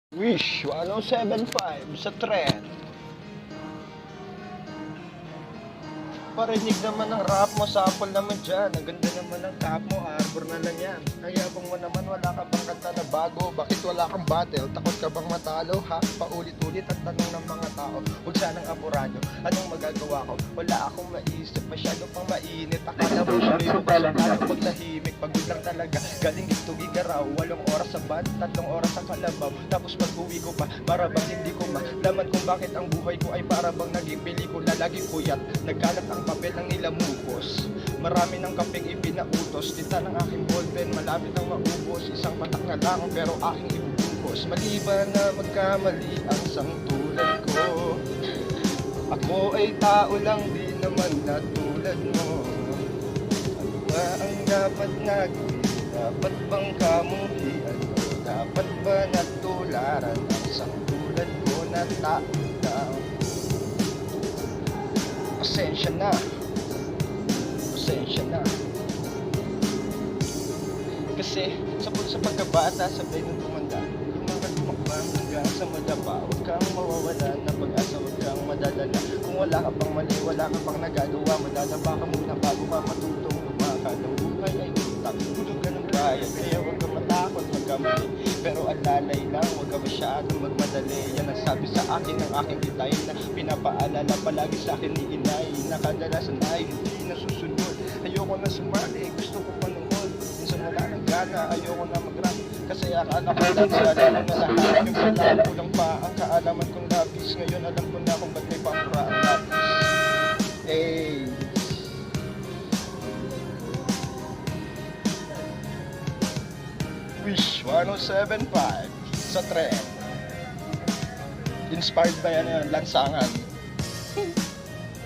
Wish 1075 sa trend. Parinig naman ang rap mo, sample naman dyan. Ang ganda naman ng tap mo, arbor na lang yan. Kayabang mo naman, wala ka bang kanta na bago? Bakit wala kang battle? Takot ka bang matalo? Ha? Paulit-ulit ang tanong ng mga tao. Huwag sanang apurado, anong magagawa ko? Wala akong maisip, masyado pang mainit. Akala mo marino ka sa tanong magtahimik. Pagod lang talaga, galing dito gigaraw. 8 oras sa band, 3 oras sa kalabaw. Tapos pag-uwi ko pa, para bang hindi ko malaman kung bakit ang buhay ko ay para bang naging pelikula. Laging puyat, nagkalat ang papel ng nilamukos. Marami ng kapeng ipinautos. Tinta ng aking ballpen, malapit ang maubos. Isang patak na lang pero aking ibubungkos. Maliban na magkamali ang sangtulad ko, ako ay tao lang, di naman na tulad mo. Ano ba ang dapat na gawin? Dapat bang kamuhian mo? Dapat ba natularan ang sangtulad ko na tao? Pasensya na, pasensya na. Kasi sa pagkabata, sabay ng tumanda, tumakbang hanggang sa madapa. Huwag kang mawawala ng pag-asa, huwag kang madadala. Kung wala ka pang mali, wala ka pang nagagawa, madadapa ka muna bago ka matutong lumakad. Ang buhay ay utak, hulog ka ng kaya, kaya huwag kang matakot magkamali. Pero alalay lang, huwag ka masyadong magmadali. Yan ang sabi sa akin ng aking itay, na pinapaalala palagi sa akin ni inay, na kadalasan ay hindi nasusunod. Ayoko na sumali, gusto ko manood. Minsan wala ng gana, ayoko na mag-rap, kasi akala ko lang sa alam na lahat. Yung pala kulang pa ang kaalaman kong labis. Ngayon alam ko na kung ba't may pamura ang labis. Hey, Wish 1075 sa trend. Inspired by ano yun, lansangan.